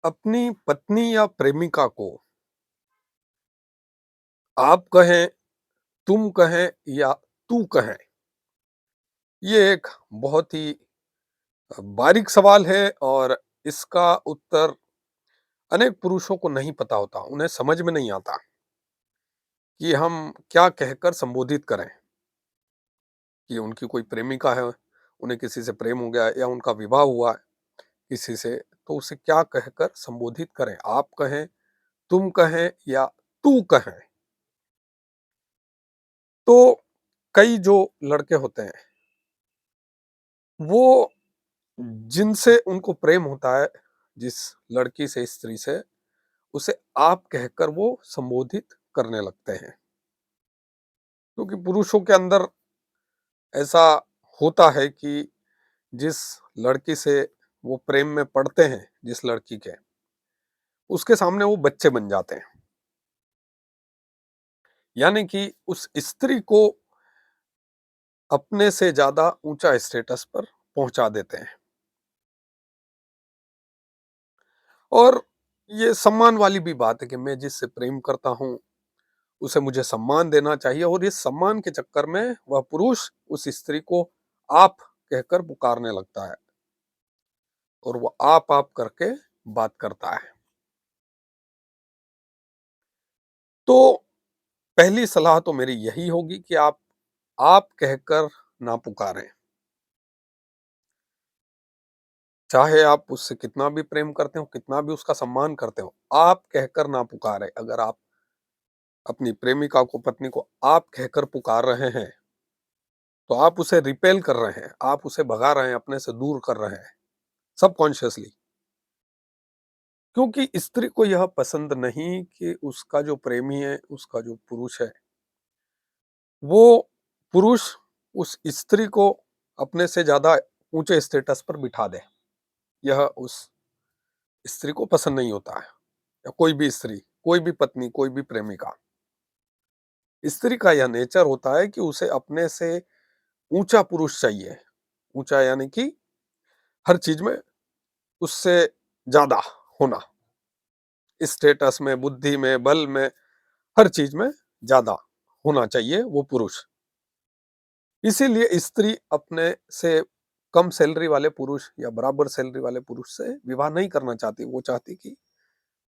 अपनी पत्नी या प्रेमिका को आप कहें, तुम कहें या तू कहें, ये एक बहुत ही बारीक सवाल है और इसका उत्तर अनेक पुरुषों को नहीं पता होता। उन्हें समझ में नहीं आता कि हम क्या कहकर संबोधित करें। कि उनकी कोई प्रेमिका है, उन्हें किसी से प्रेम हो गया या उनका विवाह हुआ है किसी से, तो उसे क्या कहकर संबोधित करें। आप कहें, तुम कहें या तू कहें। तो कई जो लड़के होते हैं, वो जिनसे उनको प्रेम होता है, जिस लड़की से, स्त्री से, उसे आप कहकर वो संबोधित करने लगते हैं। क्योंकि पुरुषों के अंदर ऐसा होता है कि जिस लड़की से वो प्रेम में पड़ते हैं, जिस लड़की के, उसके सामने वो बच्चे बन जाते हैं। यानी कि उस स्त्री को अपने से ज्यादा ऊंचा स्टेटस पर पहुंचा देते हैं। और ये सम्मान वाली भी बात है कि मैं जिससे प्रेम करता हूं, उसे मुझे सम्मान देना चाहिए, और इस सम्मान के चक्कर में वह पुरुष उस स्त्री को आप कहकर पुकारने लगता है और वो आप करके बात करता है। तो पहली सलाह तो मेरी यही होगी कि आप कहकर ना पुकारें। चाहे आप उससे कितना भी प्रेम करते हो, कितना भी उसका सम्मान करते हो, आप कहकर ना पुकारें। अगर आप अपनी प्रेमिका को, पत्नी को आप कहकर पुकार रहे हैं, तो आप उसे रिपेल कर रहे हैं, आप उसे भगा रहे हैं, अपने से दूर कर रहे हैं, सबकॉन्शियसली। क्योंकि स्त्री को यह पसंद नहीं कि उसका जो प्रेमी है, उसका जो पुरुष है, वो पुरुष उस स्त्री को अपने से ज्यादा ऊंचे स्टेटस पर बिठा दे। यह उस स्त्री को पसंद नहीं होता है। या कोई भी स्त्री, कोई भी पत्नी, कोई भी प्रेमिका, स्त्री का यह नेचर होता है कि उसे अपने से ऊंचा पुरुष चाहिए। ऊंचा यानी कि हर चीज में उससे ज्यादा होना, स्टेटस में, बुद्धि में, बल में, हर चीज में ज्यादा होना चाहिए वो पुरुष। इसीलिए स्त्री अपने से कम सैलरी वाले पुरुष या बराबर सैलरी वाले पुरुष से विवाह नहीं करना चाहती। वो चाहती कि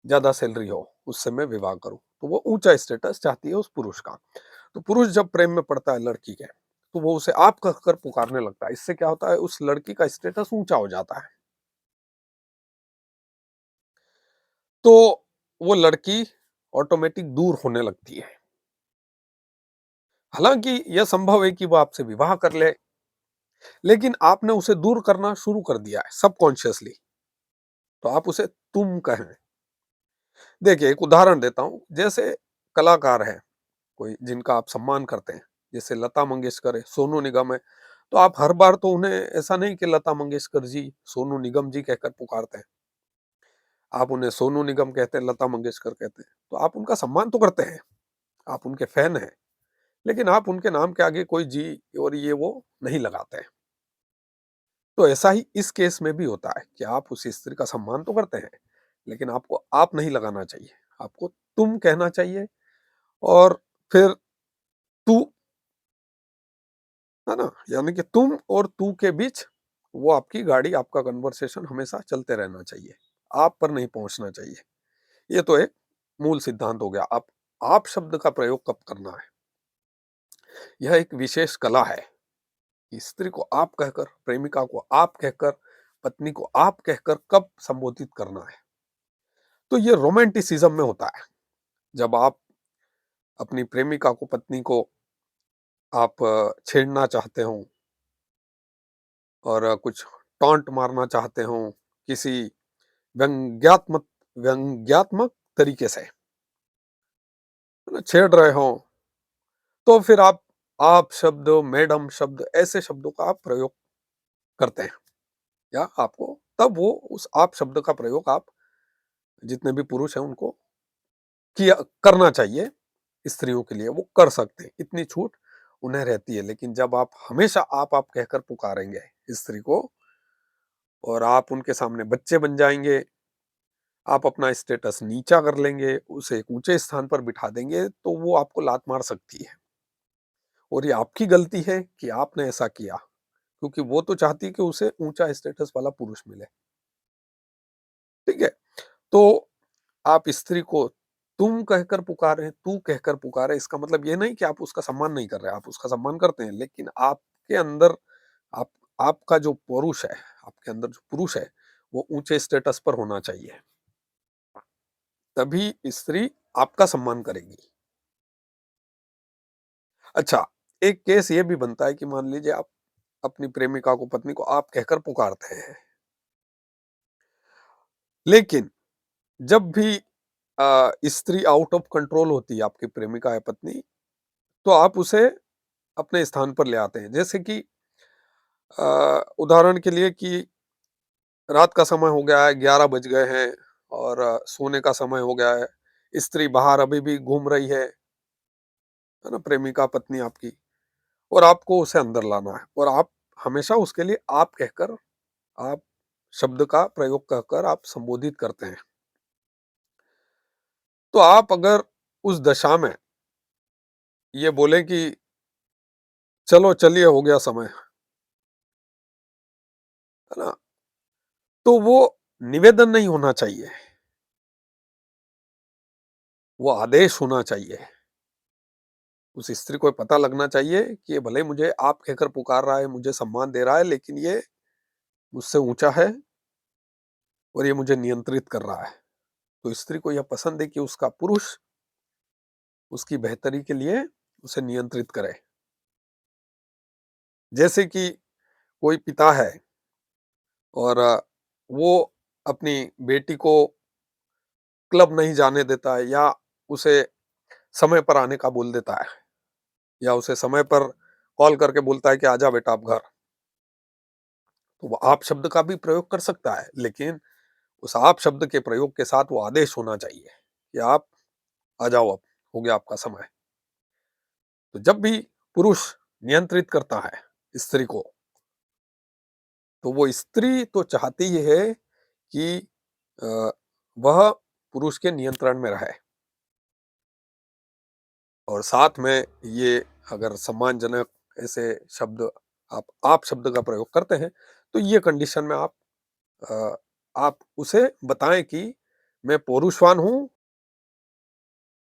ज्यादा सैलरी हो, उससे मैं विवाह करूं। तो वो ऊंचा स्टेटस चाहती है उस पुरुष का। तो पुरुष जब प्रेम में पड़ता है लड़की के, तो वो उसे आप कहकर पुकारने लगता है। इससे क्या होता है, उस लड़की का स्टेटस ऊंचा हो जाता है। तो वो लड़की ऑटोमेटिक दूर होने लगती है। हालांकि यह संभव है कि वो आपसे विवाह कर ले, लेकिन आपने उसे दूर करना शुरू कर दिया है सबकॉन्शियसली। तो आप उसे तुम कहें। देखिए, एक उदाहरण देता हूं। जैसे कलाकार है कोई जिनका आप सम्मान करते हैं, जैसे लता मंगेशकर है, सोनू निगम है, तो आप हर बार तो उन्हें ऐसा नहीं कि लता मंगेशकर जी, सोनू निगम जी कहकर पुकारते हैं। आप उन्हें सोनू निगम कहते हैं, लता मंगेशकर कहते हैं, तो आप उनका सम्मान तो करते हैं, आप उनके फैन हैं। लेकिन आप उनके नाम के आगे कोई जी और ये वो नहीं लगाते हैं। तो ऐसा ही इस केस में भी होता है कि आप उस स्त्री का सम्मान तो करते हैं, लेकिन आपको आप नहीं लगाना चाहिए, आपको तुम कहना चाहिए। और फिर तू, है ना, यानी कि तुम और तू के बीच वो आपकी गाड़ी, आपका कन्वर्सेशन हमेशा चलते रहना चाहिए, आप पर नहीं पहुंचना चाहिए। ये तो एक मूल सिद्धांत हो गया। आप शब्द का प्रयोग कब करना है, यह एक विशेष कला है कि स्त्री को आप कहकर, प्रेमिका को आप कहकर, पत्नी को आप कहकर कब संबोधित करना है। तो ये रोमांटिसिज्म में होता है। जब आप अपनी प्रेमिका को, पत्नी को आप छेड़ना चाहते हो और कुछ टॉन्ट मारना चाहते हो, किसी व्यंग्यात्मक व्यंग्यात्मक तरीके से, है ना, छेड़ रहे हो, तो फिर आप शब्द, मैडम शब्द, ऐसे शब्दों का आप प्रयोग करते हैं। या आपको तब वो उस आप शब्द का प्रयोग, आप जितने भी पुरुष हैं उनको किया करना चाहिए। स्त्रियों के लिए वो कर सकते हैं, इतनी छूट उन्हें रहती है। लेकिन जब आप हमेशा आप कहकर पुकारेंगे स्त्री को, और आप उनके सामने बच्चे बन जाएंगे, आप अपना स्टेटस नीचा कर लेंगे, उसे एक ऊँचे स्थान पर बिठा देंगे, तो वो आपको लात मार सकती है और ये आपकी गलती है कि आपने ऐसा किया, क्योंकि वो तो चाहती है कि उसे ऊँचा स्टेटस वाला पुरुष मिले, ठीक है? तो आप स्त्री को तुम कहकर पुकारें, तू कहकर पुकारें, इसका मतलब ये नहीं कि आप उसका सम्मान नहीं कर रहे, आप उसका सम्मान करते हैं, लेकिन आपके अंदर आप आपका जो पौरुष है, आपके अंदर जो पुरुष है, वो ऊँचे स्टेटस पर होना चाहिए। तभी स्त्री आपका सम्मान करेगी। अच्छा, एक केस ये भी बनता है कि मान लीजिए आप अपनी प्रेमिका को, पत्नी को आप कहकर पुकारते हैं, लेकिन जब भी स्त्री आउट ऑफ कंट्रोल होती है, आपकी प्रेमिका या पत्नी, तो आप उसे अपने स्थान पर ले आते हैं। जैसे कि उदाहरण के लिए कि रात का समय हो गया है, 11 बज गए हैं और सोने का समय हो गया है। स्त्री बाहर अभी भी घूम रही है ना, प्रेमिका पत्नी आपकी, और आपको उसे अंदर लाना है और आप हमेशा उसके लिए आप कहकर, आप शब्द का प्रयोग कहकर आप संबोधित करते हैं। तो आप अगर उस दशा में ये बोले कि चलो चलिए हो गया समय, है ना? तो वो निवेदन नहीं होना चाहिए, वो आदेश होना चाहिए। उस स्त्री को पता लगना चाहिए कि ये भले मुझे आप कहकर पुकार रहा है, मुझे सम्मान दे रहा है, लेकिन ये मुझसे ऊँचा है और ये मुझे नियंत्रित कर रहा है। तो स्त्री को यह पसंद है कि उसका पुरुष उसकी बेहतरी के लिए उसे नियंत्रित करे। जैसे कि कोई पिता है और वो अपनी बेटी को क्लब नहीं जाने देता है, या उसे समय पर आने का बोल देता है, या उसे समय पर कॉल करके बोलता है कि आजा बेटा आप घर। तो वो आप शब्द का भी प्रयोग कर सकता है, लेकिन उस आप शब्द के प्रयोग के साथ वो आदेश होना चाहिए कि आप आ जाओ, अब हो गया आपका समय। तो जब भी पुरुष नियंत्रित करता है स्त्री को, तो वो स्त्री तो चाहती ही है कि अ, वह पुरुष के नियंत्रण में रहे, और साथ में ये अगर सम्मानजनक ऐसे शब्द, आप शब्द का प्रयोग करते हैं, तो ये कंडीशन में आप उसे बताएं कि मैं पौरुषवान हूँ